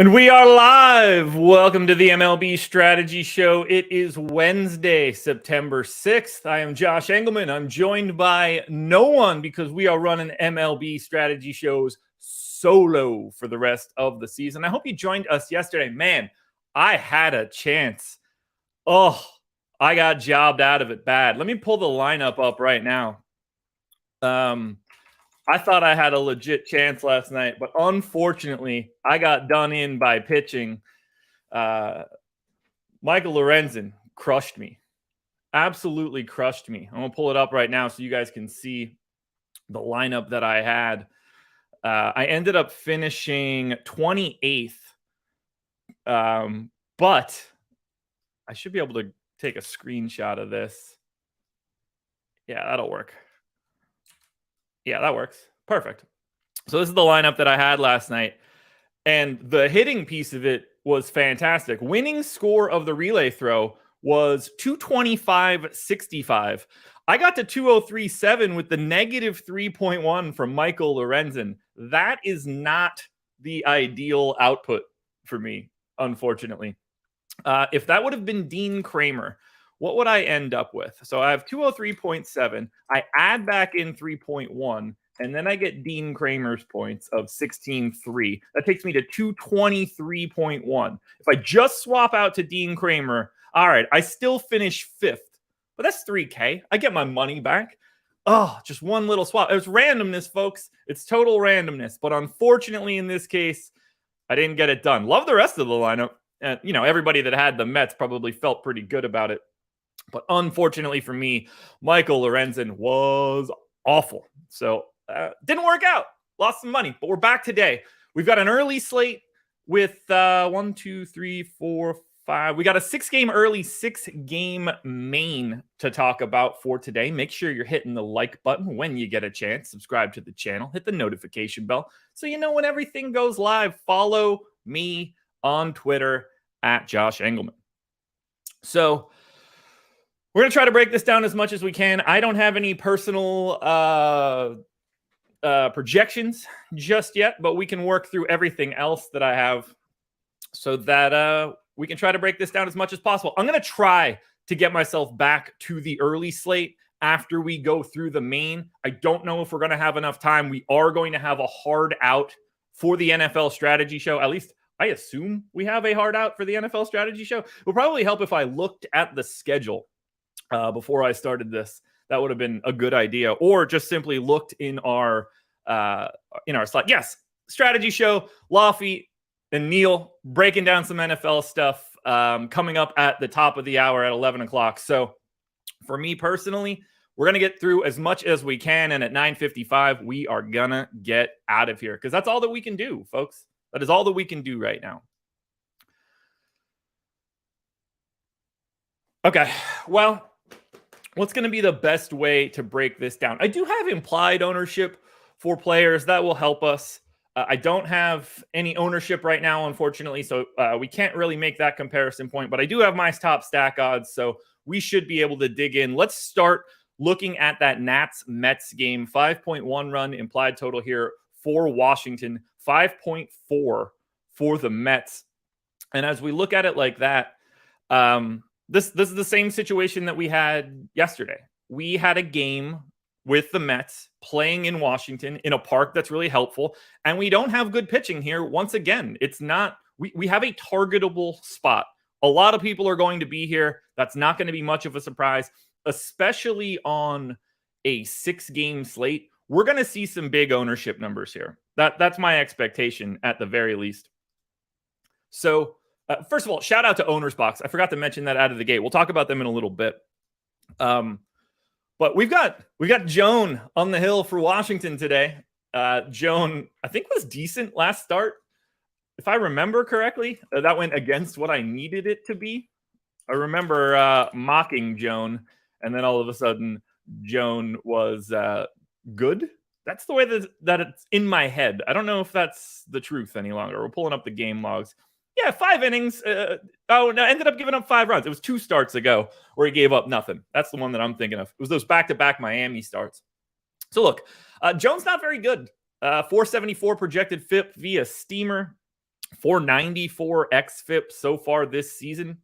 And we are live. Welcome to the MLB Strategy Show. It is Wednesday, September 6th. I am Josh Engleman. I'm joined by no one because we are running MLB Strategy Shows solo for the rest of the season. I hope you joined us yesterday. Man, I had a chance. Oh, I got jobbed out of it bad. Let me pull the lineup up right now. I thought I had a legit chance last night, but unfortunately, I got done in by pitching. Michael Lorenzen crushed me. Absolutely crushed me. I'm going to pull it up right now so you guys can see the lineup that I had. I ended up finishing 28th, but I should be able to take a screenshot of this. Yeah, that'll work. Yeah, that works. Perfect. So this is the lineup that I had last night. And the hitting piece of it was fantastic. Winning score of the relay throw was 225.65. I got to 203.7 with the negative 3.1 from Michael Lorenzen. That is not the ideal output for me, unfortunately. If that would have been Dean Kramer, what would I end up with? So I have 203.7. I add back in 3.1, and then I get Dean Kramer's points of 16.3. That takes me to 223.1. If I just swap out to Dean Kramer, all right, I still finish 5th, but that's $3K. I get my money back. Oh, just one little swap. It was randomness, folks. It's total randomness. But unfortunately, in this case, I didn't get it done. Love the rest of the lineup. Everybody that had the Mets probably felt pretty good about it. But unfortunately for me, Michael Lorenzen was awful. So didn't work out. Lost some money. But we're back today. We've got an early slate with 1, 2, 3, 4, 5. We got a 6-game early, 6-game main to talk about for today. Make sure you're hitting the like button when you get a chance. Subscribe to the channel. Hit the notification bell so you know when everything goes live. Follow me on Twitter at Josh Engleman. So we're going to try to break this down as much as we can. I don't have any personal projections just yet, but we can work through everything else that I have so that we can try to break this down as much as possible. I'm going to try to get myself back to the early slate after we go through the main. I don't know if we're going to have enough time. We are going to have a hard out for the NFL Strategy Show. At least I assume we have a hard out for the NFL Strategy Show. It would probably help if I looked at the schedule before I started this. That would have been a good idea, or just simply looked in our slot. Yes, Strategy Show, Laffy and Neil breaking down some NFL stuff coming up at the top of the hour at 11 o'clock. So for me personally, we're going to get through as much as we can. And at 9:55, we are going to get out of here because that's all that we can do, folks. That is all that we can do right now. Okay, well, what's going to be the best way to break this down? I do have implied ownership for players. That will help us. I don't have any ownership right now, unfortunately, so we can't really make that comparison point. But I do have my top stack odds, so we should be able to dig in. Let's start looking at that Nats-Mets game. 5.1 run implied total here for Washington. 5.4 for the Mets. And as we look at it like that, this is the same situation that we had yesterday. We had a game with the Mets playing in Washington in a park that's really helpful. And we don't have good pitching here. Once again, it's not, we have a targetable spot. A lot of people are going to be here. That's not going to be much of a surprise, especially on a 6-game slate. We're going to see some big ownership numbers here. That's my expectation at the very least. So first of all, shout out to Owner's Box. I forgot to mention that out of the gate. We'll talk about them in a little bit. But we've got Joan on the hill for Washington today. Joan, I think, was decent last start. If I remember correctly, that went against what I needed it to be. I remember mocking Joan, and then all of a sudden, Joan was good. That's the way that it's in my head. I don't know if that's the truth any longer. We're pulling up the game logs. Yeah, 5 innings. Ended up giving up 5 runs. It was 2 starts ago where he gave up nothing. That's the one that I'm thinking of. It was those back-to-back Miami starts. So look, Jones not very good. 474 projected FIP via Steamer. 494 xFIP so far this season.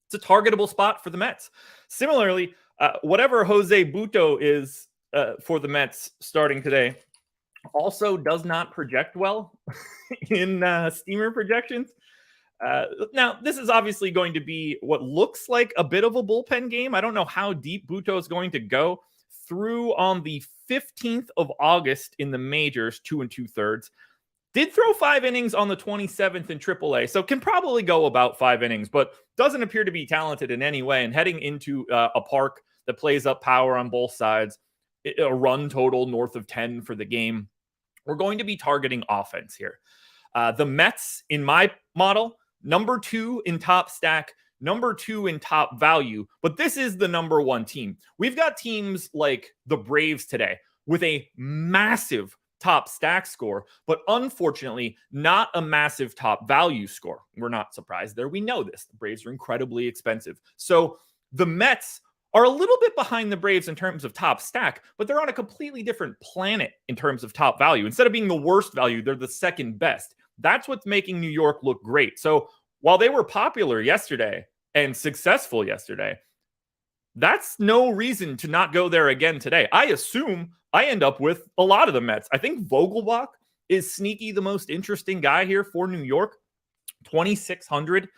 It's a targetable spot for the Mets. Similarly, whatever Jose Butto is for the Mets starting today also does not project well in steamer projections. Now, this is obviously going to be what looks like a bit of a bullpen game. I don't know how deep Butto is going to go through on the 15th of August in the majors, 2 2/3. Did throw 5 innings on the 27th in AAA, so can probably go about 5 innings, but doesn't appear to be talented in any way. And heading into a park that plays up power on both sides, a run total north of 10 for the game, we're going to be targeting offense here. The Mets, in my model, number 2 in top stack, number 2 in top value, but this is the number 1 team. We've got teams like the Braves today with a massive top stack score, but unfortunately not a massive top value score. We're not surprised there. We know this. The Braves are incredibly expensive. So the Mets are a little bit behind the Braves in terms of top stack, but they're on a completely different planet in terms of top value. Instead of being the worst value, they're the second best. That's what's making New York look great. So while they were popular yesterday and successful yesterday, that's no reason to not go there again today. I assume I end up with a lot of the Mets. I think Vogelbach is sneaky the most interesting guy here for New York. 2,600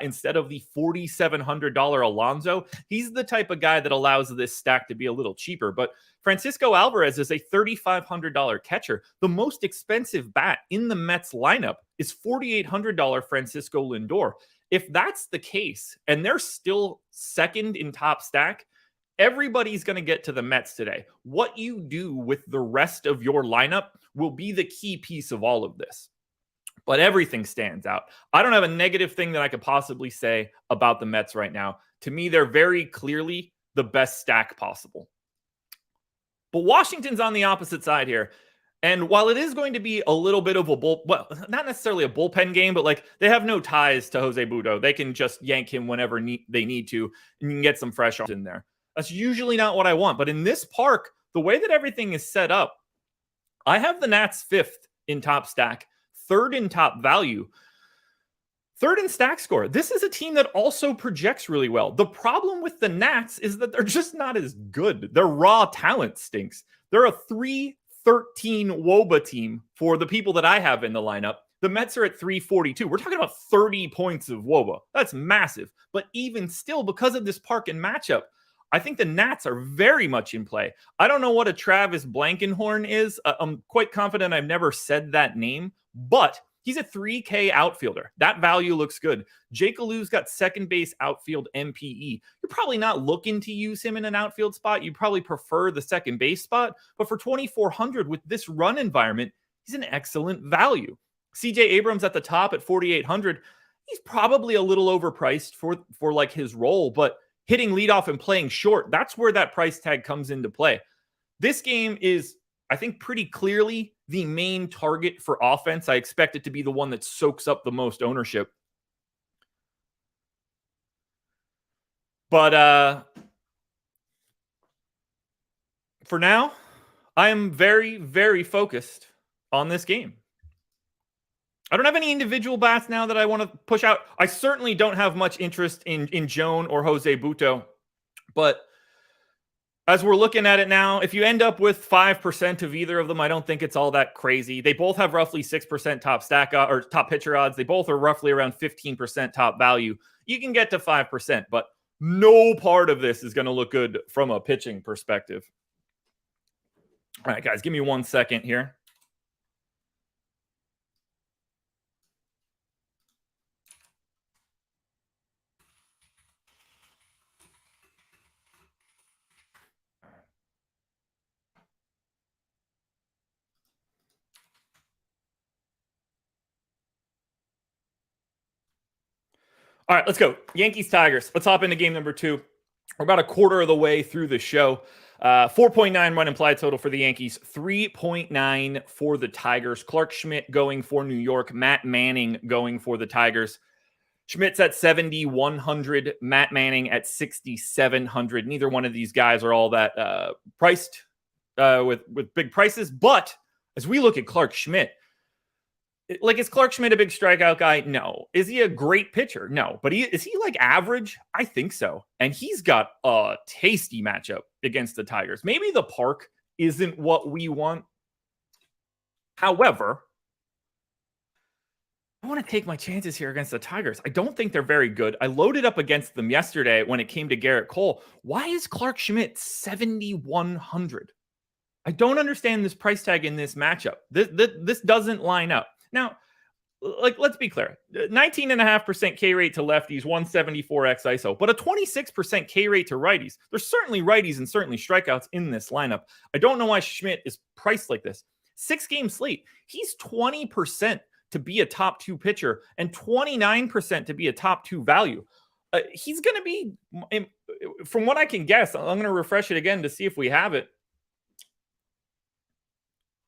instead of the $4,700 Alonso. He's the type of guy that allows this stack to be a little cheaper. But Francisco Alvarez is a $3,500 catcher. The most expensive bat in the Mets lineup is $4,800 Francisco Lindor. If that's the case, and they're still second in top stack, everybody's going to get to the Mets today. What you do with the rest of your lineup will be the key piece of all of this. But everything stands out. I don't have a negative thing that I could possibly say about the Mets right now. To me, they're very clearly the best stack possible. But Washington's on the opposite side here. And while it is going to be a little bit of a well, not necessarily a bullpen game, but like they have no ties to Jose Butto. They can just yank him whenever they need to, and you can get some fresh in there. That's usually not what I want. But in this park, the way that everything is set up, I have the Nats 5th in top stack, 3rd in top value, 3rd in stack score. This is a team that also projects really well. The problem with the Nats is that they're just not as good. Their raw talent stinks. They're a 3-13 WOBA team for the people that I have in the lineup. The Mets are at 342. We're talking about 30 points of WOBA. That's massive. But even still, because of this park and matchup, I think the Nats are very much in play. I don't know what a Travis Blankenhorn is. I'm quite confident I've never said that name, but he's a 3K outfielder. That value looks good. Jake Alou's got second base outfield MPE. You're probably not looking to use him in an outfield spot. You probably prefer the second base spot, but for 2,400 with this run environment, he's an excellent value. CJ Abrams at the top at 4,800. He's probably a little overpriced for like his role, but hitting leadoff and playing short, that's where that price tag comes into play. This game is, I think, pretty clearly the main target for offense. I expect it to be the one that soaks up the most ownership. But for now, I am very, very focused on this game. I don't have any individual bats now that I want to push out. I certainly don't have much interest in Joan or Jose Butto. But as we're looking at it now, if you end up with 5% of either of them, I don't think it's all that crazy. They both have roughly 6% top stack or top pitcher odds. They both are roughly around 15% top value. You can get to 5%, but no part of this is going to look good from a pitching perspective. All right, guys, give me 1 second here. All right, let's go. Yankees, Tigers. Let's hop into game number 2. We're about a quarter of the way through the show. 4.9 run implied total for the Yankees, 3.9 for the Tigers. Clark Schmidt going for New York, Matt Manning going for the Tigers. Schmidt's at 7,100, Matt Manning at 6,700. Neither one of these guys are all that priced with big prices. But as we look at Clark Schmidt, Like, is Clark Schmidt a big strikeout guy? No. Is he a great pitcher? No. But is he like average? I think so. And he's got a tasty matchup against the Tigers. Maybe the park isn't what we want. However, I want to take my chances here against the Tigers. I don't think they're very good. I loaded up against them yesterday when it came to Garrett Cole. Why is Clark Schmidt 7,100? I don't understand this price tag in this matchup. This doesn't line up. Now, like, let's be clear. 19.5% K rate to lefties, 174x ISO, but a 26% K rate to righties. There's certainly righties and certainly strikeouts in this lineup. I don't know why Schmidt is priced like this. 6-game slate. He's 20% to be a top 2 pitcher and 29% to be a top 2 value. He's going to be, from what I can guess, I'm going to refresh it again to see if we have it.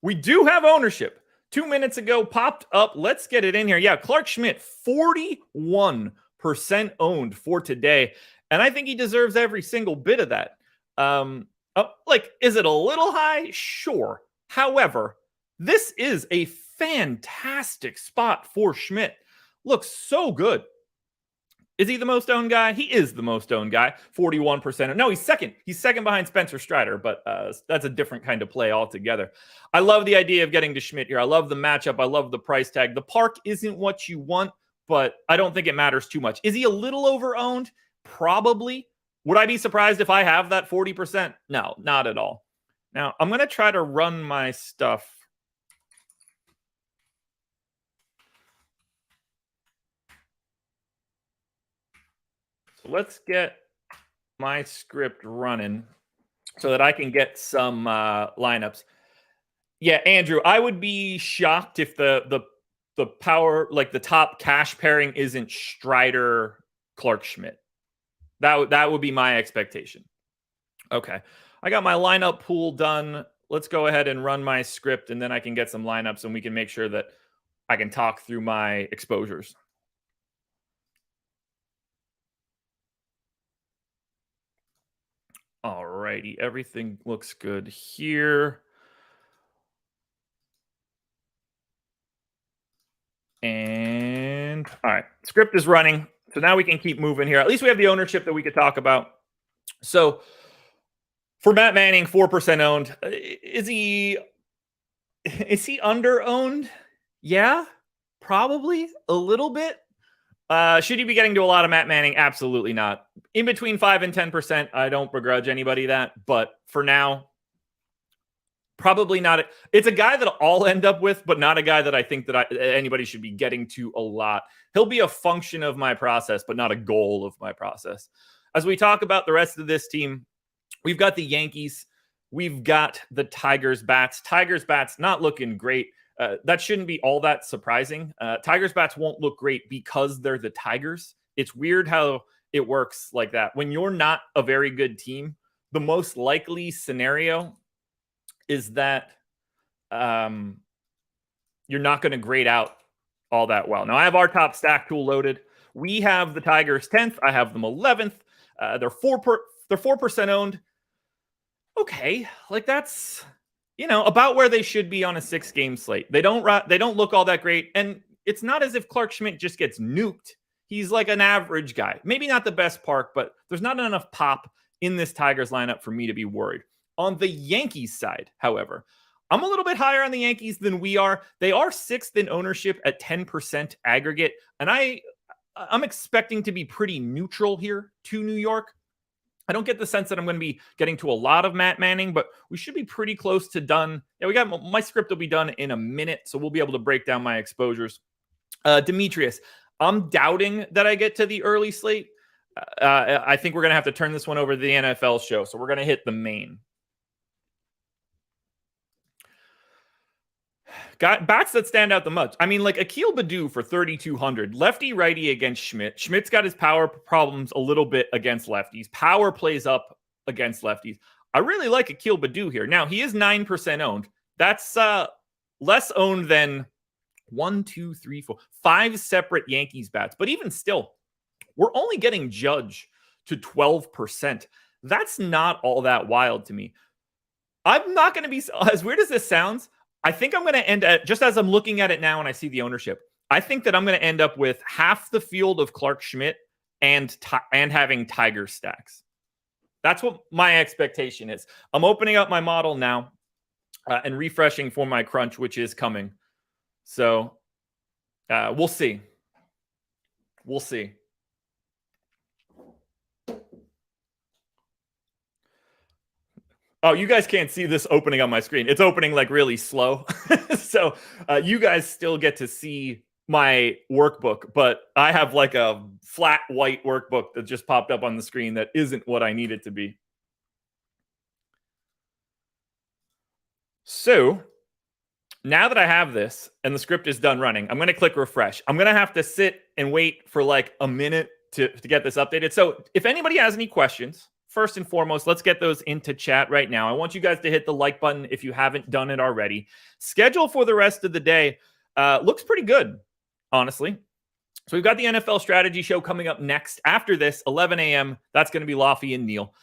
We do have ownership. 2 minutes ago, popped up. Let's get it in here. Yeah, Clark Schmidt, 41% owned for today. And I think he deserves every single bit of that. Like, is it a little high? Sure. However, this is a fantastic spot for Schmidt. Looks so good. Is he the most owned guy? He is the most owned guy. 41%. No, he's second. He's second behind Spencer Strider, but that's a different kind of play altogether. I love the idea of getting to Schmidt here. I love the matchup. I love the price tag. The park isn't what you want, but I don't think it matters too much. Is he a little over-owned? Probably. Would I be surprised if I have that 40%? No, not at all. Now, I'm going to try to run my stuff. So let's get my script running so that I can get some lineups. Yeah, Andrew, I would be shocked if the power, like the top cash pairing isn't Strider, Clark Schmidt. That would be my expectation. Okay. I got my lineup pool done. Let's go ahead and run my script, and then I can get some lineups, and we can make sure that I can talk through my exposures. All righty. Everything looks good here. And all right, script is running. So now we can keep moving here. At least we have the ownership that we could talk about. So for Matt Manning, 4% owned. Is he under owned? Yeah, probably a little bit. Should he be getting to a lot of Matt Manning? Absolutely not. In between 5 and 10%, I don't begrudge anybody that. But for now, probably not. It's a guy that I'll end up with, but not a guy that I think that anybody should be getting to a lot. He'll be a function of my process, but not a goal of my process. As we talk about the rest of this team, we've got the Yankees. We've got the Tigers bats. Tigers bats not looking great. That shouldn't be all that surprising. Tigers bats won't look great because they're the Tigers. It's weird how it works like that. When you're not a very good team, the most likely scenario is that you're not going to grade out all that well. Now, I have our top stack tool loaded. We have the Tigers 10th. I have them 11th. They're 4% owned. Okay, like that's, about where they should be on a 6-game slate. They don't look all that great, and it's not as if Clark Schmidt just gets nuked. He's like an average guy. Maybe not the best park, but there's not enough pop in this Tigers lineup for me to be worried. On the Yankees side, however, I'm a little bit higher on the Yankees than we are. They are 6th in ownership at 10% aggregate, and I'm expecting to be pretty neutral here to New York. I don't get the sense that I'm going to be getting to a lot of Matt Manning, but we should be pretty close to done. Yeah, my script will be done in a minute, so we'll be able to break down my exposures. Demetrius, I'm doubting that I get to the early slate. I think we're going to have to turn this one over to the NFL show, so we're going to hit the main. Got bats that stand out the most. I mean, like Akil Baddoo for 3,200. Lefty righty against Schmidt. Schmidt's got his power problems a little bit against lefties. Power plays up against lefties. I really like Akil Baddoo here. Now, he is 9% owned. That's less owned than 5 separate Yankees bats. But even still, we're only getting Judge to 12%. That's not all that wild to me. I'm not going to be, as weird as this sounds, I think I'm going to end at, just as I'm looking at it now and I see the ownership, I think that I'm going to end up with half the field of Clark Schmidt and having Tiger stacks. That's what my expectation is. I'm opening up my model now and refreshing for my crunch, which is coming. So we'll see. We'll see. Oh, you guys can't see this opening on my screen. It's opening like really slow. So you guys still get to see my workbook, but I have like a flat white workbook that just popped up on the screen that isn't what I need it to be. So now that I have this and the script is done running, I'm going to click refresh. I'm going to have to sit and wait for like a minute to get this updated. So if anybody has any questions, first and foremost, let's get those into chat right now. I want you guys to hit the like button if you haven't done it already. Schedule for the rest of the day looks pretty good, honestly. So we've got the NFL Strategy Show coming up next. After this, 11 a.m., that's going to be Laffy and Neil.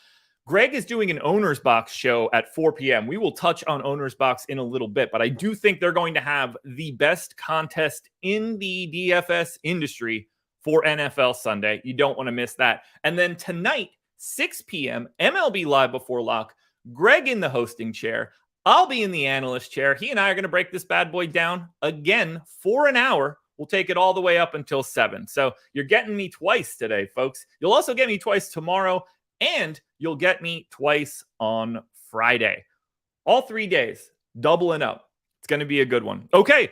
Greg is doing an Owner's Box show at 4 p.m. We will touch on Owner's Box in a little bit, but I do think they're going to have the best contest in the DFS industry for NFL Sunday. You don't want to miss that. And then tonight, 6 p.m., MLB Live Before Lock, Greg in the hosting chair. I'll be in the analyst chair. He and I are going to break this bad boy down again for an hour. We'll take it all the way up until 7. So you're getting me twice today, folks. You'll also get me twice tomorrow, and you'll get me twice on Friday. All 3 days, doubling up. It's going to be a good one. Okay.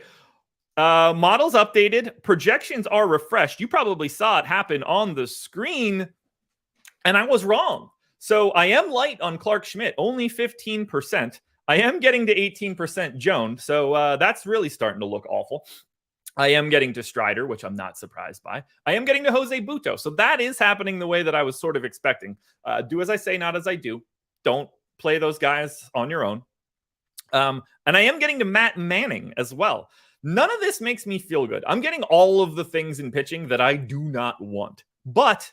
Models updated. Projections are refreshed. You probably saw it happen on the screen, and I was wrong. So I am light on Clark Schmidt, only 15%. I am getting to 18% Joan, so that's really starting to look awful. I am getting to Strider, which I'm not surprised by. I am getting to Jose Butto. So that is happening the way that I was sort of expecting. Do as I say, not as I do. Don't play those guys on your own. And I am getting to Matt Manning as well. None of this makes me feel good. I'm getting all of the things in pitching that I do not want. But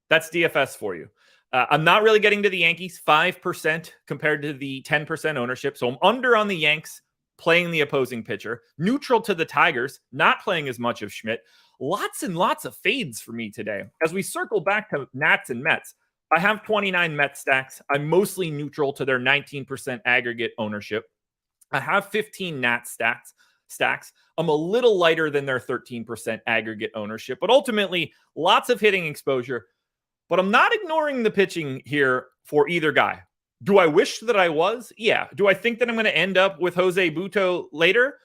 that's DFS for you. I'm not really getting to the Yankees, 5% compared to the 10% ownership. So I'm under on the Yanks, playing the opposing pitcher, neutral to the Tigers, not playing as much of Schmidt. Lots and lots of fades for me today. As we circle back to Nats and Mets, I have 29 Mets stacks. I'm mostly neutral to their 19% aggregate ownership. I have 15 Nats stacks. I'm a little lighter than their 13% aggregate ownership, but ultimately lots of hitting exposure. But I'm not ignoring the pitching here for either guy. Do I wish that I was? Yeah. Do I think that I'm going to end up with Jose Butto later?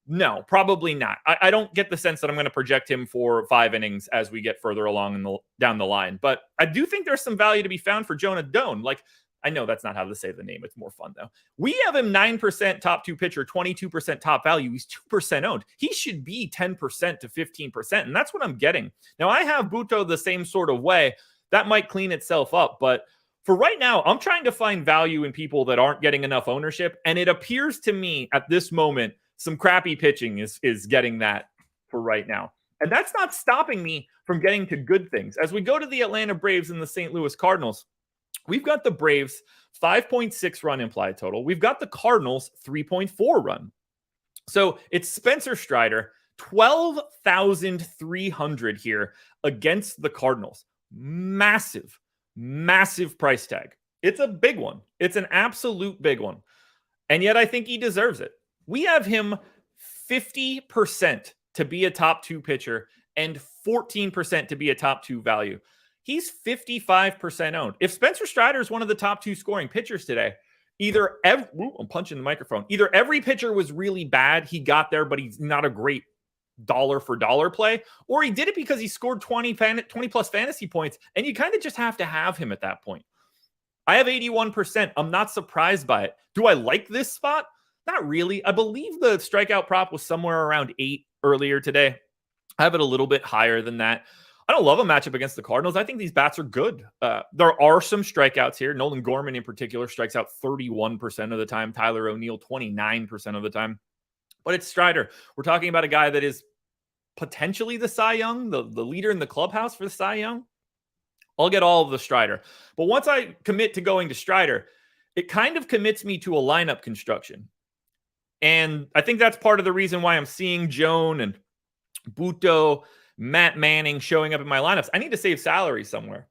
No, probably not. I don't get the sense that I'm going to project him for 5 innings as we get further along down the line. But I do think there's some value to be found for Jonah Doan. Like, I know that's not how to say the name. It's more fun, though. We have him 9% top 2 pitcher, 22% top value. He's 2% owned. He should be 10% to 15%, and that's what I'm getting. Now, I have Butto the same sort of way. That might clean itself up, but for right now, I'm trying to find value in people that aren't getting enough ownership, and it appears to me at this moment some crappy pitching is getting that for right now. And that's not stopping me from getting to good things. As we go to the Atlanta Braves and the St. Louis Cardinals, we've got the Braves 5.6 run implied total. We've got the Cardinals 3.4 run. So it's Spencer Strider, 12,300 here against the Cardinals. Massive price tag. It's a big one. It's an absolute big one. And yet I think he deserves it. We have him 50% to be a top 2 pitcher and 14% to be a top 2 value. He's 55% owned. If Spencer Strider is one of the top 2 scoring pitchers today, I'm punching the microphone. Either every pitcher was really bad, he got there, but he's not a great dollar for dollar play, or he did it because he scored 20 plus fantasy points, and you kind of just have to have him at that point. I have 81%. I'm not surprised by it. Do I like this spot? Not really. I believe the strikeout prop was somewhere around 8 earlier today. I have it a little bit higher than that. I don't love a matchup against the Cardinals. I think these bats are good. There are some strikeouts here. Nolan Gorman in particular strikes out 31% of the time. Tyler O'Neill 29% of the time. But it's Strider. We're talking about a guy that is potentially the Cy Young, the leader in the clubhouse for the Cy Young. I'll get all of the Strider. But once I commit to going to Strider, it kind of commits me to a lineup construction. And I think that's part of the reason why I'm seeing Joan and Buto, Matt Manning showing up in my lineups. I need to save salary somewhere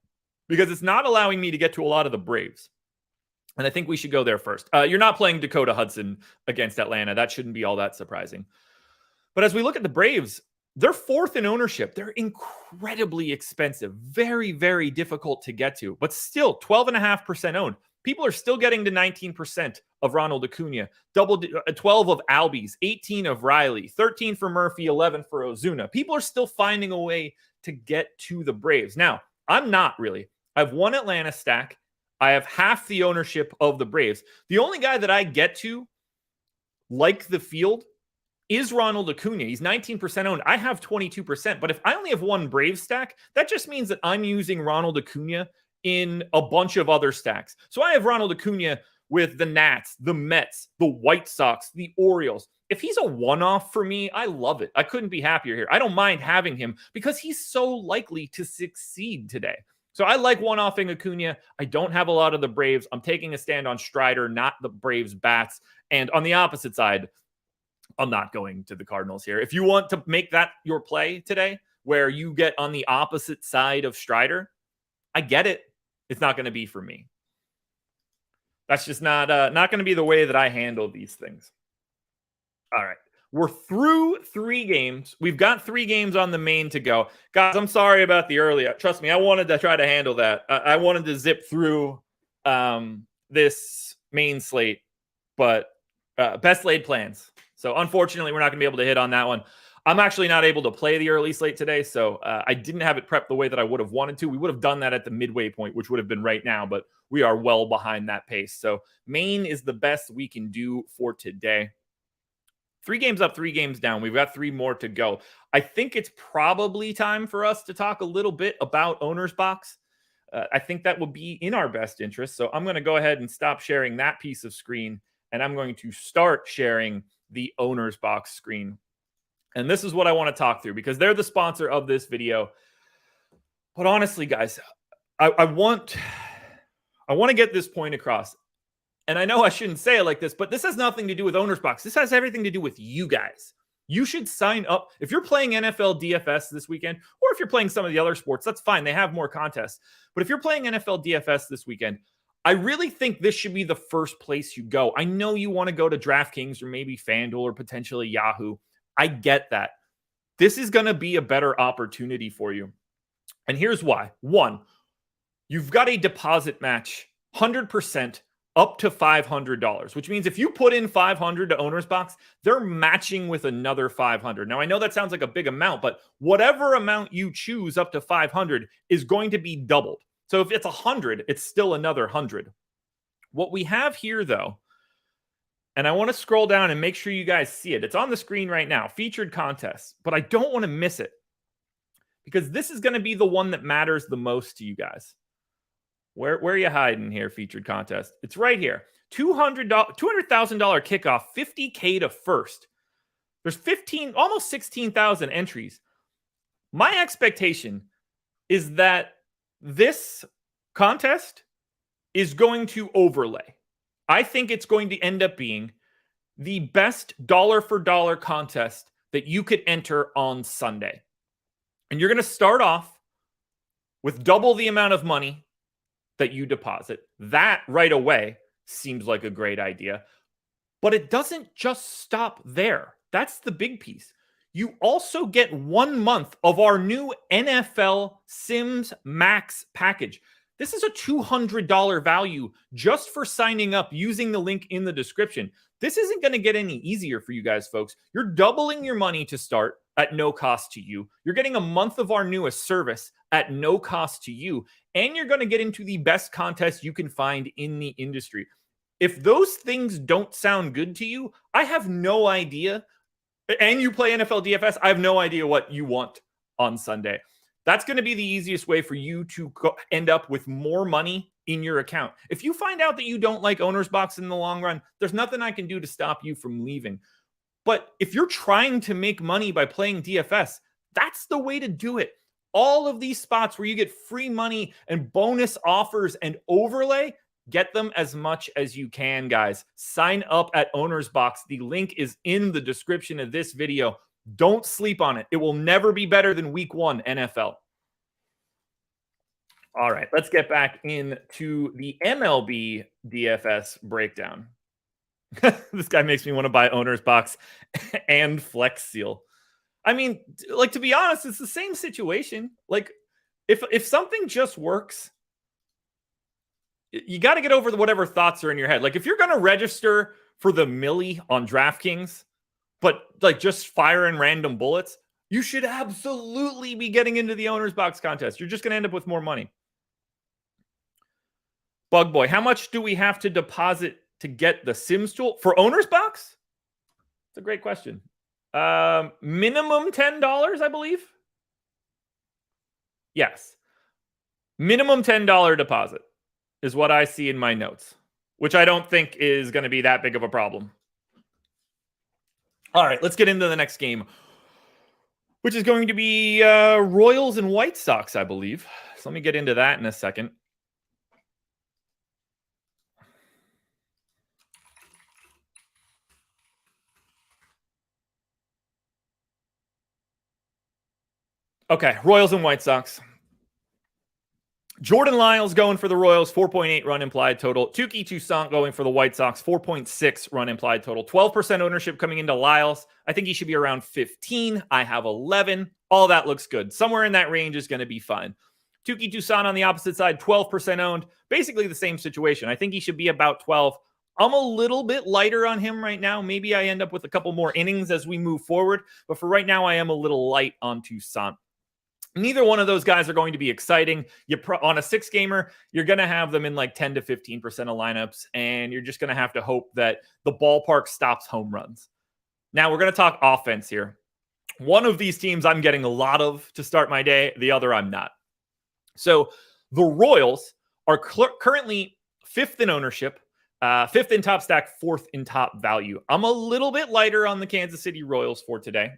because it's not allowing me to get to a lot of the Braves. And I think we should go there first. You're not playing Dakota Hudson against Atlanta. That shouldn't be all that surprising. But as we look at the Braves, they're fourth in ownership. They're incredibly expensive, very, very difficult to get to, but still 12.5% owned. People are still getting to 19% of Ronald Acuna, 12 of Albies, 18 of Riley, 13 for Murphy, 11 for Ozuna. People are still finding a way to get to the Braves. Now, I'm not really. I have one Atlanta stack. I have half the ownership of the Braves. The only guy that I get to, like the field, is Ronald Acuna. He's 19% owned. I have 22%. But if I only have one Braves stack, that just means that I'm using Ronald Acuna in a bunch of other stacks. So I have Ronald Acuna with the Nats, the Mets, the White Sox, the Orioles. If he's a one-off for me, I love it. I couldn't be happier here. I don't mind having him because he's so likely to succeed today. So I like one-offing Acuna. I don't have a lot of the Braves. I'm taking a stand on Strider, not the Braves bats. And on the opposite side, I'm not going to the Cardinals here. If you want to make that your play today, where you get on the opposite side of Strider, I get it. It's not going to be for me. That's just not going to be the way that I handle these things. All right. We're through 3 games. We've got 3 games on the main to go. Guys, I'm sorry about the early. Trust me, I wanted to try to handle that. I wanted to zip through this main slate, but best laid plans. So unfortunately, we're not going to be able to hit on that one. I'm actually not able to play the early slate today, so I didn't have it prepped the way that I would have wanted to. We would have done that at the midway point, which would have been right now, but we are well behind that pace. So main is the best we can do for today. 3 games up, 3 games down. We've got 3 more to go. I think it's probably time for us to talk a little bit about Owner's Box. I think that will be in our best interest. So I'm going to go ahead and stop sharing that piece of screen, and I'm going to start sharing the Owner's Box screen. And this is what I want to talk through because they're the sponsor of this video. But honestly, guys, I want to get this point across. And I know I shouldn't say it like this, but this has nothing to do with Owner's Box. This has everything to do with you guys. You should sign up. If you're playing NFL DFS this weekend, or if you're playing some of the other sports, that's fine. They have more contests. But if you're playing NFL DFS this weekend, I really think this should be the first place you go. I know you want to go to DraftKings or maybe FanDuel or potentially Yahoo. I get that. This is going to be a better opportunity for you. And here's why. 1, you've got a deposit match, 100% up to $500, which means if you put in $500 to Owner's Box, they're matching with another $500. Now, I know that sounds like a big amount, but whatever amount you choose up to $500 is going to be doubled. So if it's 100, it's still another 100. What we have here, though, and I want to scroll down and make sure you guys see it. It's on the screen right now, featured contests, but I don't want to miss it because this is going to be the one that matters the most to you guys. Where are you hiding here, featured contest? It's right here. $200,000 kickoff, $50K to first. There's almost 16,000 entries. My expectation is that this contest is going to overlay. I think it's going to end up being the best dollar for dollar contest that you could enter on Sunday. And you're going to start off with double the amount of money that you deposit. That right away seems like a great idea. But it doesn't just stop there. That's the big piece. You also get 1 month of our new NFL Sims Max package. This is a $200 value just for signing up using the link in the description. This isn't going to get any easier for you guys, folks. You're doubling your money to start at no cost to you. You're getting a month of our newest service at no cost to you. And you're going to get into the best contest you can find in the industry. If those things don't sound good to you, I have no idea. And you play NFL DFS, I have no idea what you want on Sunday. That's going to be the easiest way for you to end up with more money in your account. If you find out that you don't like Owner's Box in the long run, there's nothing I can do to stop you from leaving. But if you're trying to make money by playing DFS, that's the way to do it. All of these spots where you get free money and bonus offers and overlay, Get them as much as you can, guys. Sign up at Owner's Box. The link is in the description of this video. Don't sleep on it. It will never be better than Week 1 NFL. All right, let's get back into the MLB DFS breakdown. This guy makes me want to buy Owner's Box and Flex Seal. I mean, like, to be honest, it's the same situation. Like, if something just works, you got to get over whatever thoughts are in your head. Like, if you're going to register for the millie on DraftKings, but like just firing random bullets, you should absolutely be getting into the Owner's Box contest. You're just going to end up with more money. Bug Boy, how much do we have to deposit to get the Sims tool for Owner's Box? It's a great question. Minimum $10, I believe. Yes. Minimum $10 deposit is what I see in my notes, which I don't think is going to be that big of a problem. All right, let's get into the next game, which is going to be Royals and White Sox, I believe. So let me get into that in a second. Okay, Royals and White Sox. Jordan Lyles going for the Royals, 4.8 run implied total. Touki Toussaint going for the White Sox, 4.6 run implied total. 12% ownership coming into Lyles. I think he should be around 15. I have 11. All that looks good. Somewhere in that range is going to be fine. Touki Toussaint on the opposite side, 12% owned. Basically the same situation. I think he should be about 12. I'm a little bit lighter on him right now. Maybe I end up with a couple more innings as we move forward. But for right now, I am a little light on Toussaint. Neither one of those guys are going to be exciting. On a 6-gamer, you're going to have them in like 10 to 15% of lineups, and you're just going to have to hope that the ballpark stops home runs. Now, we're going to talk offense here. One of these teams I'm getting a lot of to start my day. The other I'm not. So the Royals are currently 5th in ownership, 5th in top stack, 4th in top value. I'm a little bit lighter on the Kansas City Royals for today.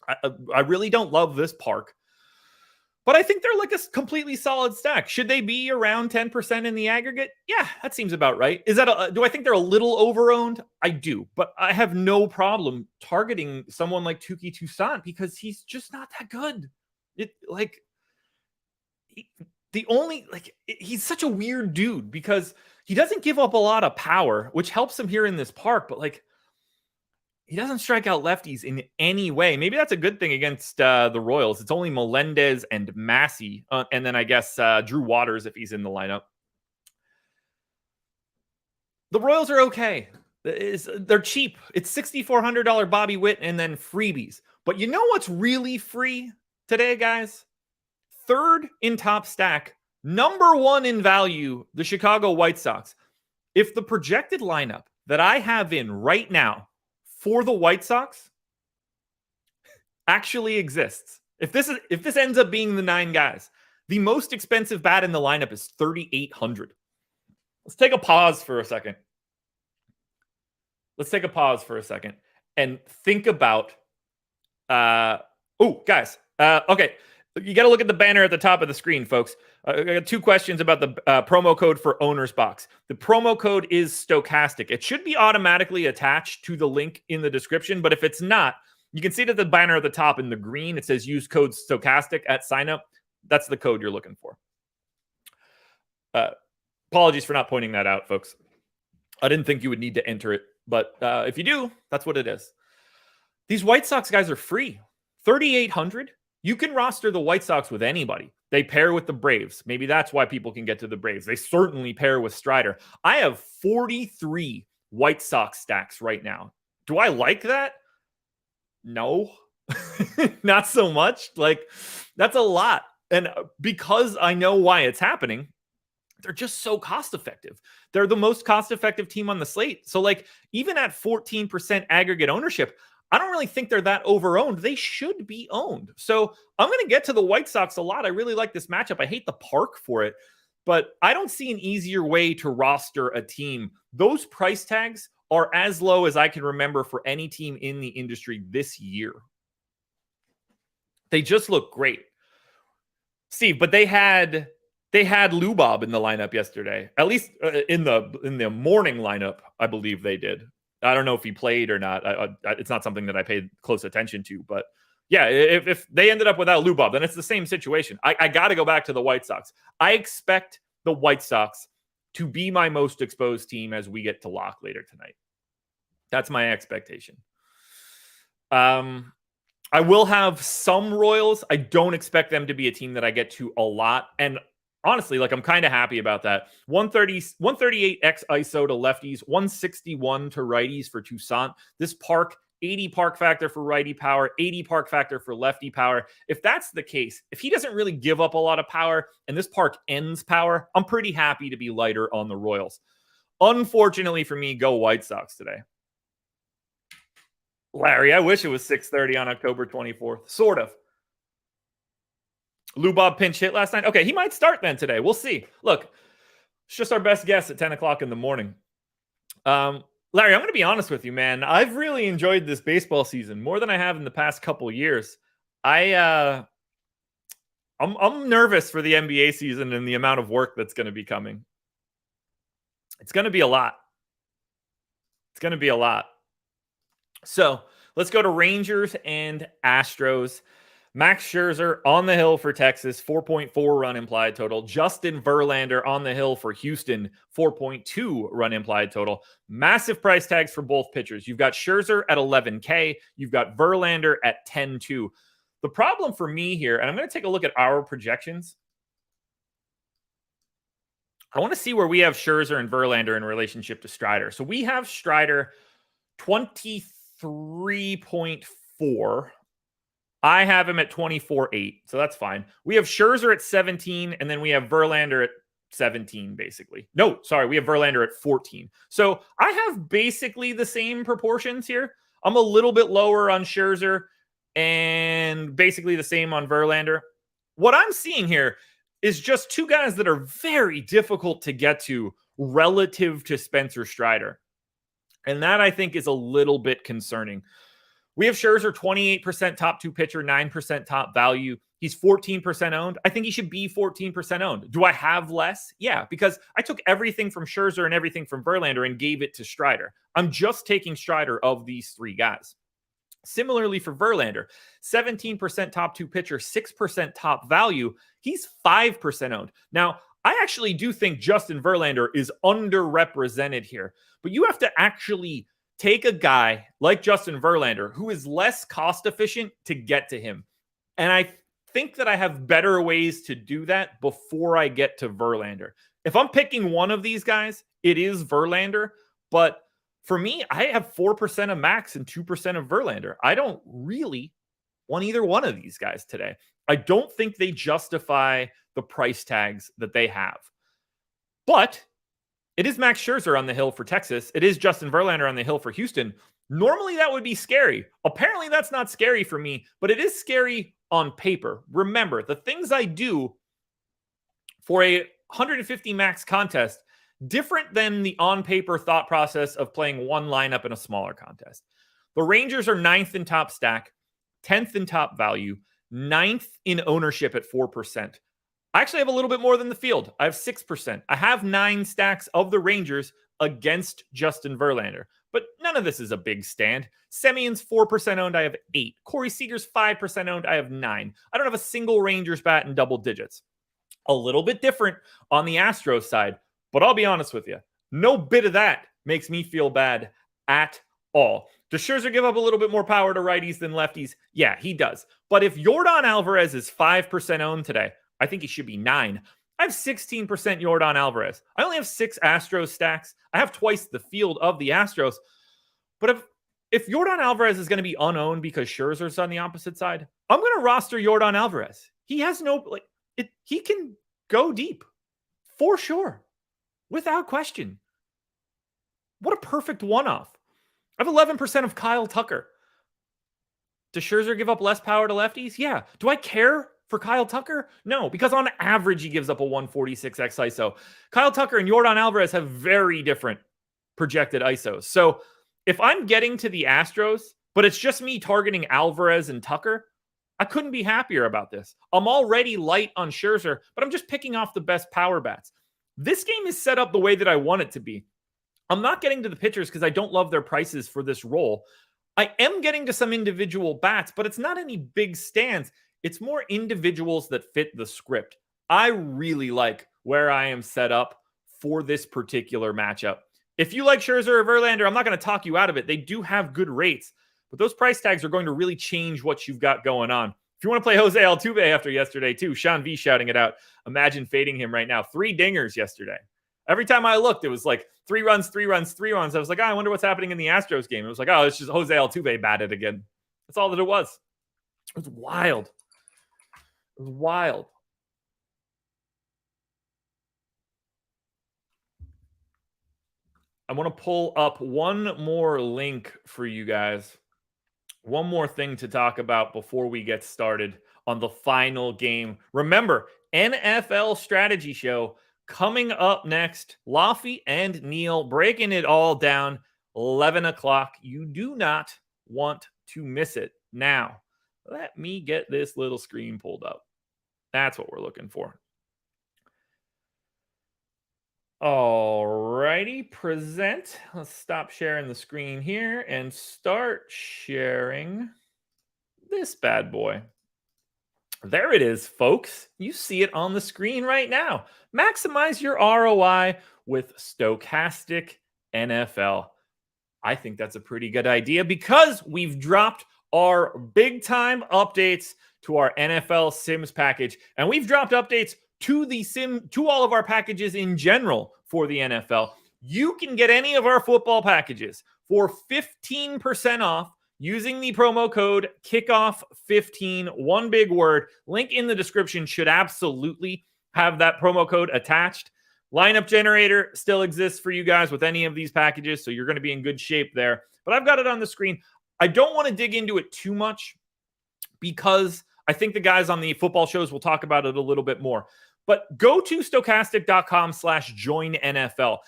I really don't love this park. But I think they're like a completely solid stack. Should they be around 10% in the aggregate? Yeah, that seems about right. Do I think they're a little overowned? I do. But I have no problem targeting someone like Touki Toussaint because he's just not that good. He's such a weird dude because he doesn't give up a lot of power, which helps him here in this park. But like, he doesn't strike out lefties in any way. Maybe that's a good thing against the Royals. It's only Melendez and Massey. And then I guess Drew Waters if he's in the lineup. The Royals are okay. They're cheap. It's $6,400 Bobby Witt and then freebies. But you know what's really free today, guys? 3rd in top stack. Number 1 in value, the Chicago White Sox. If the projected lineup that I have in right now for the White Sox actually exists. If this ends up being the 9 guys, the most expensive bat in the lineup is $3,800. Let's take a pause for a second. And think about guys. Okay. You got to look at the banner at the top of the screen, folks. I got 2 questions about the promo code for Owner's Box. The promo code is stochastic. It should be automatically attached to the link in the description, but if it's not, you can see that the banner at the top in the green, it says use code stochastic at sign up. That's the code you're looking for. Apologies for not pointing that out, folks. I didn't think you would need to enter it, but if you do, that's what it is. These White Sox guys are free. $3,800. You can roster the White Sox with anybody. They pair with the Braves. Maybe that's why people can get to the Braves. They certainly pair with Strider. I have 43 White Sox stacks right now. Do I like that? No, not so much. Like, that's a lot. And because I know why it's happening, they're just so cost effective. They're the most cost effective team on the slate. So like, even at 14% aggregate ownership, I don't really think they're that overowned. They should be owned. So I'm going to get to the White Sox a lot. I really like this matchup. I hate the park for it, but I don't see an easier way to roster a team. Those price tags are as low as I can remember for any team in the industry this year. They just look great. Steve, but they had They had Lubob in the lineup yesterday, at least in the morning lineup. I believe they did. I don't know if he played or not. It's not something that I paid close attention to, but yeah, if they ended up without Lubob, then it's the same situation. I got to go back to the White Sox. I expect the White Sox to be my most exposed team as we get to lock later tonight. That's my expectation. I will have some Royals. I don't expect them to be a team that I get to a lot. And honestly, like, I'm kind of happy about that. 138 X ISO to lefties, 161 to righties for Toussaint. This park, 80 park factor for righty power, 80 park factor for lefty power. If that's the case, if he doesn't really give up a lot of power and this park ends power, I'm pretty happy to be lighter on the Royals. Unfortunately for me, go White Sox today. Larry, I wish it was 6:30 on October 24th. Sort of. Lubob pinch hit last night. Okay, he might start then today. We'll see. Look, it's just our best guess at 10 o'clock in the morning. Larry, I'm going to be honest with you, man. I've really enjoyed this baseball season more than I have in the past couple years. I'm nervous for the NBA season and the amount of work that's going to be coming. It's going to be a lot. It's going to be a lot. So let's go to Rangers and Astros. Max Scherzer on the hill for Texas, 4.4 run implied total. Justin Verlander on the hill for Houston, 4.2 run implied total. Massive price tags for both pitchers. You've got Scherzer at $11K. You've got Verlander at $10.2. The problem for me here, and I'm going to take a look at our projections. I want to see where we have Scherzer and Verlander in relationship to Strider. So we have Strider 23.4. I have him at 24.8, so that's fine. We have Scherzer at 17, and then we have Verlander at 17, basically. No, sorry, we have Verlander at 14. So I have basically the same proportions here. I'm a little bit lower on Scherzer and basically the same on Verlander. What I'm seeing here is just two guys that are very difficult to get to relative to Spencer Strider. And that, I think, is a little bit concerning. We have Scherzer, 28% top two pitcher, 9% top value. He's 14% owned. I think he should be 14% owned. Do I have less? Yeah, because I took everything from Scherzer and everything from Verlander and gave it to Strider. I'm just taking Strider of these three guys. Similarly for Verlander, 17% top two pitcher, 6% top value. He's 5% owned. Now, I actually do think Justin Verlander is underrepresented here, but you have to actually take a guy like Justin Verlander who is less cost efficient to get to him. And I think that I have better ways to do that before I get to Verlander. If I'm picking one of these guys, it is Verlander. But for me, I have 4% of Max and 2% of Verlander. I don't really want either one of these guys today. I don't think they justify the price tags that they have. But it is Max Scherzer on the hill for Texas. It is Justin Verlander on the hill for Houston. Normally, that would be scary. Apparently, that's not scary for me, but it is scary on paper. Remember, the things I do for a 150 max contest, different than the on-paper thought process of playing one lineup in a smaller contest. The Rangers are 9th in top stack, 10th in top value, 9th in ownership at 4%. I actually have a little bit more than the field. I have 6%. I have 9 stacks of the Rangers against Justin Verlander. But none of this is a big stand. Semion's 4% owned. I have 8. Corey Seager's 5% owned. I have 9. I don't have a single Rangers bat in double digits. A little bit different on the Astros side. But I'll be honest with you. No bit of that makes me feel bad at all. Does Scherzer give up a little bit more power to righties than lefties? Yeah, he does. But if Yordan Alvarez is 5% owned today, I think he should be 9. I have 16% Yordan Alvarez. I only have 6 Astros stacks. I have twice the field of the Astros. But if Yordan Alvarez is going to be unowned because Scherzer's on the opposite side, I'm going to roster Yordan Alvarez. He has he can go deep for sure, without question. What a perfect one-off. I have 11% of Kyle Tucker. Does Scherzer give up less power to lefties? Yeah. Do I care for Kyle Tucker? No, because on average, he gives up a 146 X ISO. Kyle Tucker and Yordan Alvarez have very different projected ISOs. So if I'm getting to the Astros, but it's just me targeting Alvarez and Tucker, I couldn't be happier about this. I'm already light on Scherzer, but I'm just picking off the best power bats. This game is set up the way that I want it to be. I'm not getting to the pitchers because I don't love their prices for this role. I am getting to some individual bats, but it's not any big stands. It's more individuals that fit the script. I really like where I am set up for this particular matchup. If you like Scherzer or Verlander, I'm not going to talk you out of it. They do have good rates, but those price tags are going to really change what you've got going on. If you want to play Jose Altuve after yesterday too, Sean V shouting it out. Imagine fading him right now. 3 dingers yesterday. Every time I looked, it was like 3 runs, 3 runs, 3 runs. I was like, I wonder what's happening in the Astros game. It was like, oh, it's just Jose Altuve batted again. That's all that it was. It was wild. It was wild. I want to pull up one more link for you guys. One more thing to talk about before we get started on the final game. Remember, NFL Strategy Show coming up next. Laffy and Neil breaking it all down. 11 o'clock. You do not want to miss it. Now, let me get this little screen pulled up. That's what we're looking for. All righty, present. Let's stop sharing the screen here and start sharing this bad boy. There it is, folks. You see it on the screen right now. Maximize your ROI with Stochastic NFL. I think that's a pretty good idea because we've dropped our big time updates to our NFL Sims package, and we've dropped updates to all of our packages in general for the NFL. You can get any of our football packages for 15% off using the promo code kickoff15, one big word. Link in the description should absolutely have that promo code attached. Lineup generator still exists for you guys with any of these packages, so you're going to be in good shape there. But I've got it on the screen. I don't want to dig into it too much because I think the guys on the football shows will talk about it a little bit more. But go to stochastic.com/join-NFL.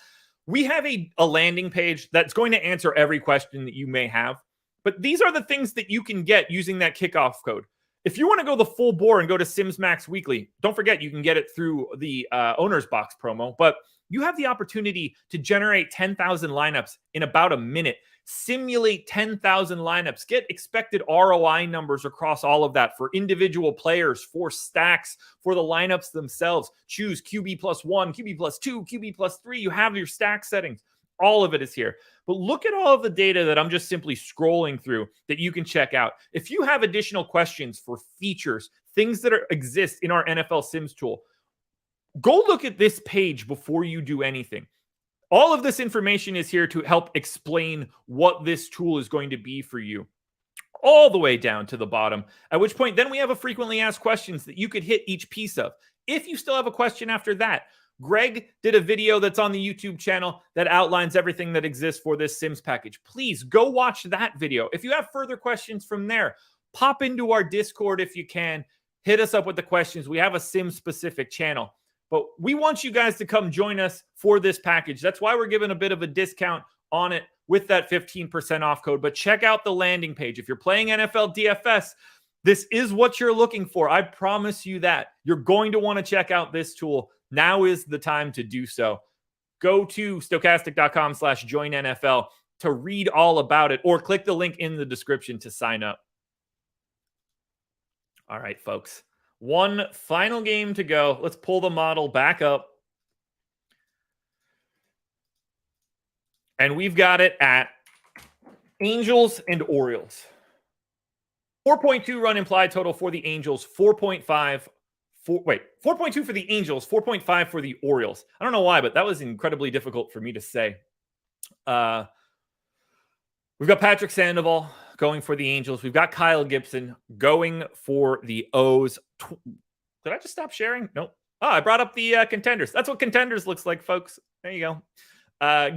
We have a landing page that's going to answer every question that you may have. But these are the things that you can get using that kickoff code. If you want to go the full bore and go to Sims Max Weekly, don't forget you can get it through the Owner's Box promo. But you have the opportunity to generate 10,000 lineups in about a minute. Simulate 10,000 lineups. Get expected ROI numbers across all of that for individual players, for stacks, for the lineups themselves. Choose QB +1, QB +2, QB +3. You have your stack settings. All of it is here. But look at all of the data that I'm just simply scrolling through that you can check out. If you have additional questions for features, things that exist in our NFL Sims tool, go look at this page before you do anything. All of this information is here to help explain what this tool is going to be for you, all the way down to the bottom, at which point then we have a frequently asked questions that you could hit each piece of. If you still have a question after that, Greg did a video that's on the YouTube channel that outlines everything that exists for this Sims package. Please go watch that video. If you have further questions from there, pop into our Discord if you can. Hit us up with the questions. We have a Sims-specific channel. But we want you guys to come join us for this package. That's why we're giving a bit of a discount on it with that 15% off code. But check out the landing page. If you're playing NFL DFS, this is what you're looking for. I promise you that. You're going to want to check out this tool. Now is the time to do so. Go to stochastic.com/join-NFL to read all about it, or click the link in the description to sign up. All right, folks. One final game to go. Let's pull the model back up. And we've got it at Angels and Orioles. 4.2 run implied total for the Angels, 4.2 for the Angels, 4.5 for the Orioles. I don't know why, but that was incredibly difficult for me to say. We've got Patrick Sandoval going for the Angels. We've got Kyle Gibson going for the O's. Did I just stop sharing? Nope. Oh, I brought up the contenders. That's what contenders looks like, folks. There you go.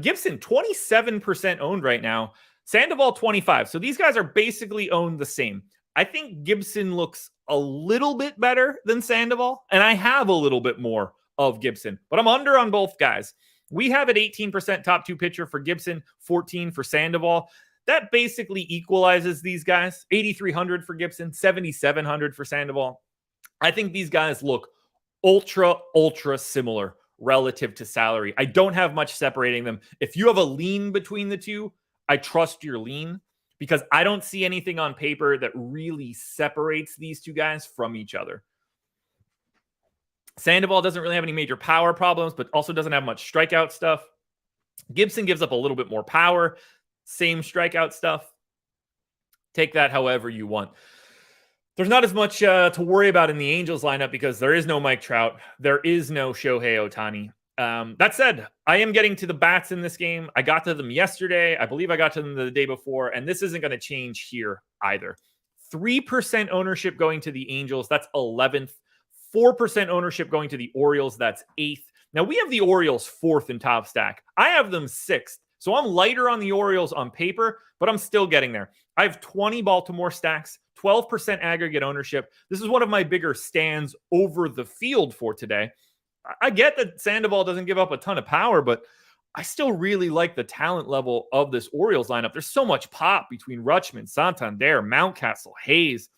Gibson, 27% owned right now. Sandoval, 25. So these guys are basically owned the same. I think Gibson looks a little bit better than Sandoval, and I have a little bit more of Gibson, but I'm under on both guys. We have an 18% top 2 pitcher for Gibson, 14 for Sandoval. That basically equalizes these guys. 8,300 for Gibson, 7,700 for Sandoval. I think these guys look ultra similar relative to salary. I don't have much separating them. If you have a lean between the two, I trust your lean because I don't see anything on paper that really separates these two guys from each other. Sandoval doesn't really have any major power problems, but also doesn't have much strikeout stuff. Gibson gives up a little bit more power, same strikeout stuff. Take that however you want. There's not as much to worry about in the Angels lineup because there is no Mike Trout. There is no Shohei Ohtani. That said, I am getting to the bats in this game. I got to them yesterday. I believe I got to them the day before, and this isn't going to change here either. 3% ownership going to the Angels. That's 11th. 4% ownership going to the Orioles. That's 8th. Now, we have the Orioles 4th in top stack. I have them 6th. So I'm lighter on the Orioles on paper, but I'm still getting there. I have 20 Baltimore stacks, 12% aggregate ownership. This is one of my bigger stands over the field for today. I get that Sandoval doesn't give up a ton of power, but I still really like the talent level of this Orioles lineup. There's so much pop between Rutschman, Santander, Mountcastle, Hayes,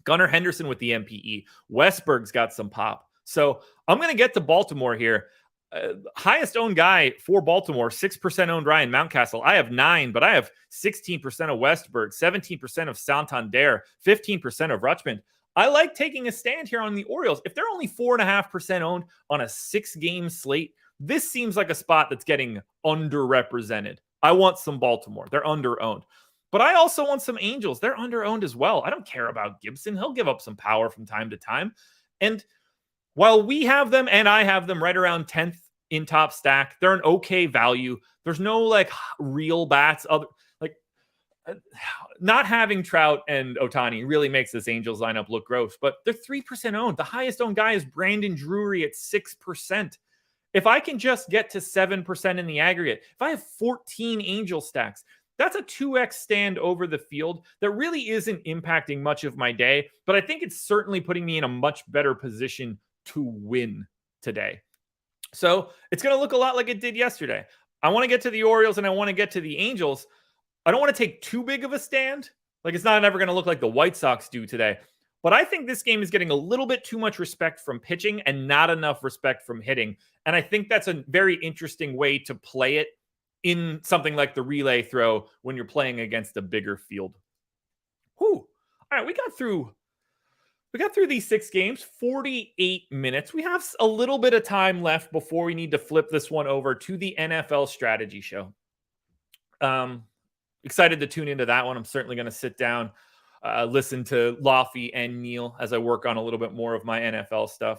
Gunnar Henderson with the MPE. Westberg's got some pop. So I'm going to get to Baltimore here. Highest owned guy for Baltimore, 6% owned Ryan Mountcastle. I have 9, but I have 16% of Westberg, 17% of Santander, 15% of Rutschman. I like taking a stand here on the Orioles. If they're only 4.5% owned on a 6-game slate, this seems like a spot that's getting underrepresented. I want some Baltimore. They're under-owned. But I also want some Angels. They're under-owned as well. I don't care about Gibson. He'll give up some power from time to time. And while we have them and I have them right around 10th in top stack, they're an okay value. There's no like real bats. Not having Trout and Ohtani really makes this Angels lineup look gross, but they're 3% owned. The highest owned guy is Brandon Drury at 6%. If I can just get to 7% in the aggregate, if I have 14 Angel stacks, that's a 2x stand over the field that really isn't impacting much of my day, but I think it's certainly putting me in a much better position to win today. So it's going to look a lot like it did yesterday. I want to get to the Orioles and I want to get to the Angels. I don't want to take too big of a stand. Like it's not ever going to look like the White Sox do today. But I think this game is getting a little bit too much respect from pitching and not enough respect from hitting. And I think that's a very interesting way to play it in something like the relay throw when you're playing against a bigger field. Whew. All right, we got through these 6 games, 48 minutes. We have a little bit of time left before we need to flip this one over to the NFL Strategy Show. Excited to tune into that one. I'm certainly going to sit down, listen to Laffy and Neil as I work on a little bit more of my NFL stuff.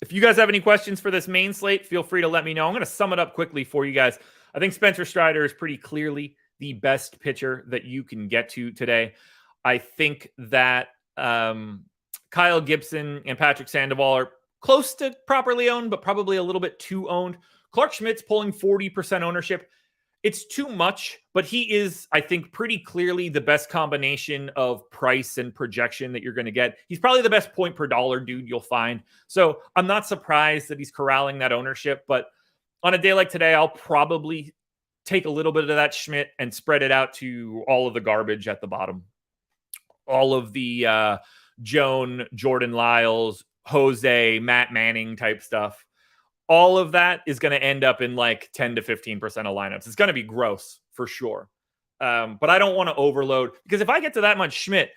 If you guys have any questions for this main slate, feel free to let me know. I'm going to sum it up quickly for you guys. I think Spencer Strider is pretty clearly the best pitcher that you can get to today. I think that Kyle Gibson and Patrick Sandoval are close to properly owned, but probably a little bit too owned. Clark Schmidt's pulling 40% ownership. It's too much, but he is, I think, pretty clearly the best combination of price and projection that you're going to get. He's probably the best point per dollar dude you'll find. So I'm not surprised that he's corralling that ownership, but on a day like today, I'll probably take a little bit of that Schmidt and spread it out to all of the garbage at the bottom. All of the Jordan Lyles, Jose, Matt Manning type stuff. All of that is going to end up in like 10 to 15% of lineups. It's going to be gross for sure. But I don't want to overload because if I get to that much Schmidt,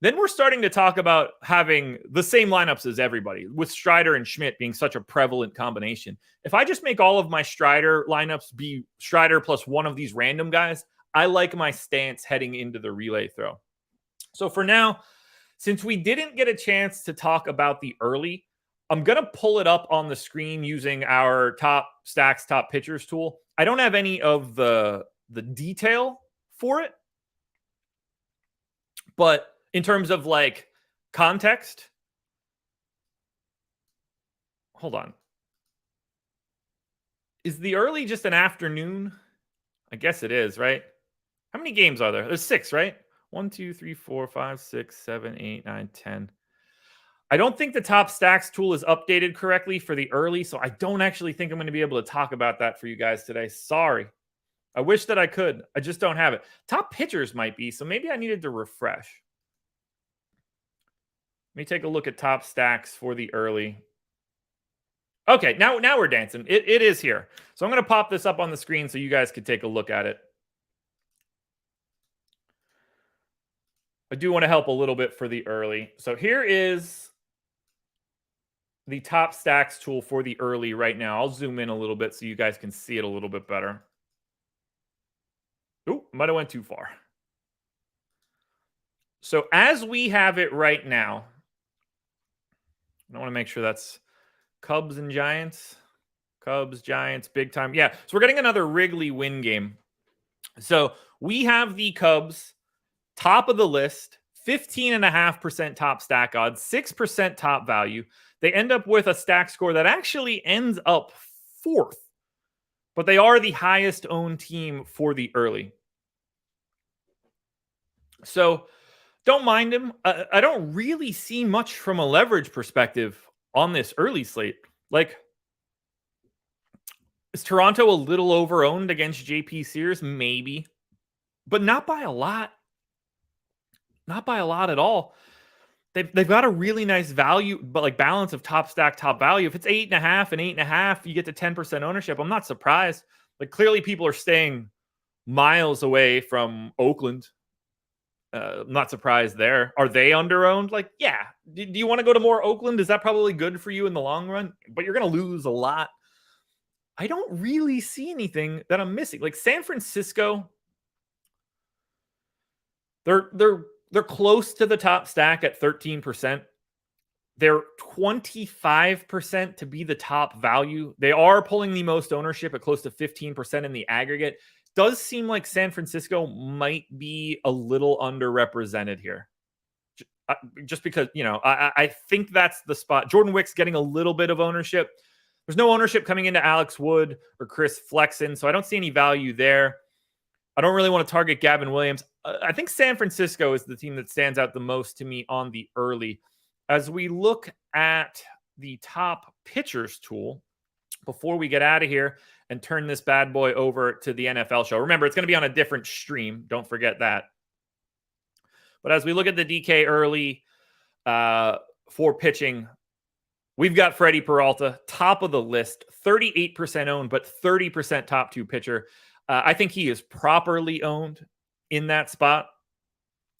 then we're starting to talk about having the same lineups as everybody with Strider and Schmidt being such a prevalent combination. If I just make all of my Strider lineups be Strider plus one of these random guys, I like my stance heading into the relay throw. So for now, since we didn't get a chance to talk about the early, I'm going to pull it up on the screen using our top stacks, top pitchers tool. I don't have any of the detail for it, but in terms of like context, hold on. Is the early just an afternoon? I guess it is, right? How many games are there? There's 6, right? 1, 2, 3, 4, 5, 6, 7, 8, 9, 10. I don't think the top stacks tool is updated correctly for the early, so I don't actually think I'm going to be able to talk about that for you guys today. Sorry. I wish that I could. I just don't have it. Top pitchers might be, so maybe I needed to refresh. Let me take a look at top stacks for the early. Okay, now we're dancing. It is here. So I'm going to pop this up on the screen so you guys could take a look at it. I do want to help a little bit for the early. So here is the top stacks tool for the early right now. I'll zoom in a little bit so you guys can see it a little bit better. Ooh, might have went too far. So as we have it right now, I want to make sure that's Cubs and Giants. Cubs, Giants, big time. Yeah, so we're getting another Wrigley win game. So we have the Cubs top of the list, 15.5% top stack odds, 6% top value. They end up with a stack score that actually ends up 4th, but they are the highest owned team for the early. So don't mind him. I don't really see much from a leverage perspective on this early slate. Like, is Toronto a little over-owned against JP Sears? Maybe, but not by a lot. Not by a lot at all. They've got a really nice value, but like balance of top stack, top value. If it's 8.5 and 8.5, you get to 10% ownership. I'm not surprised. Like, clearly people are staying miles away from Oakland. I'm not surprised there. Are they under-owned? Like, yeah. Do you want to go to more Oakland? Is that probably good for you in the long run? But you're going to lose a lot. I don't really see anything that I'm missing. Like San Francisco, they're close to the top stack at 13%. They're 25% to be the top value. They are pulling the most ownership at close to 15% in the aggregate. Does seem like San Francisco might be a little underrepresented here. Just because, I think that's the spot. Jordan Wick's getting a little bit of ownership. There's no ownership coming into Alex Wood or Chris Flexen, so I don't see any value there. I don't really want to target Gavin Williams. I think San Francisco is the team that stands out the most to me on the early. As we look at the top pitchers tool, before we get out of here and turn this bad boy over to the NFL show. Remember, it's going to be on a different stream. Don't forget that. But as we look at the DK early for pitching, we've got Freddie Peralta, top of the list, 38% owned, but 30% top 2 pitcher. I think he is properly owned in that spot.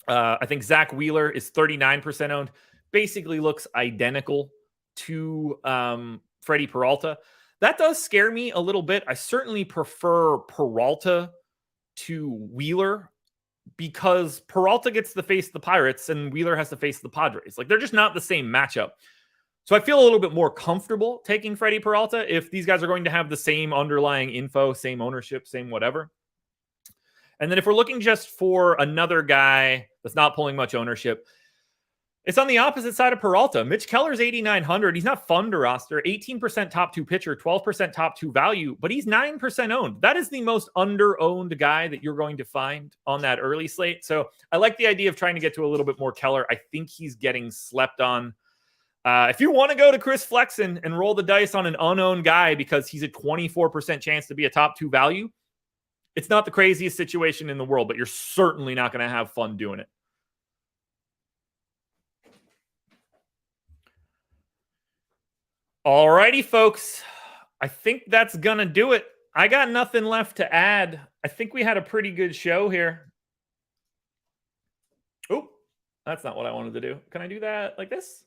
I think Zach Wheeler is 39% owned. Basically looks identical to Freddie Peralta. That does scare me a little bit. I certainly prefer Peralta to Wheeler because Peralta gets to face the Pirates and Wheeler has to face the Padres. Like, they're just not the same matchup. So I feel a little bit more comfortable taking Freddie Peralta if these guys are going to have the same underlying info, same ownership, same whatever. And then if we're looking just for another guy that's not pulling much ownership, it's on the opposite side of Peralta. Mitch Keller's 8,900. He's not fun to roster. 18% top 2 pitcher, 12% top 2 value, but he's 9% owned. That is the most under-owned guy that you're going to find on that early slate. So I like the idea of trying to get to a little bit more Keller. I think he's getting slept on. If you want to go to Chris Flexen and roll the dice on an unowned guy because he's a 24% chance to be a top 2 value, it's not the craziest situation in the world, but you're certainly not going to have fun doing it. All righty, folks. I think that's going to do it. I got nothing left to add. I think we had a pretty good show here. Oh, that's not what I wanted to do. Can I do that like this?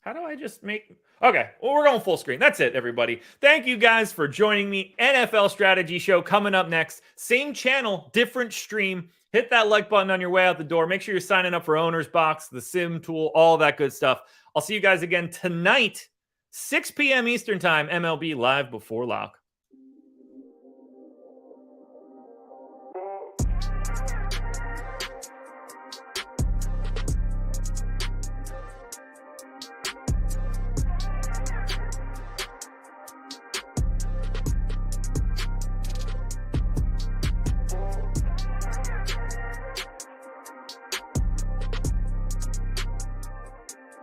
How do I just make... Okay, well, we're going full screen. That's it, everybody. Thank you guys for joining me. NFL Strategy Show coming up next. Same channel, different stream. Hit that like button on your way out the door. Make sure you're signing up for Owner's Box, the Sim tool, all that good stuff. I'll see you guys again tonight, 6 p.m. Eastern Time, MLB Live Before Lock.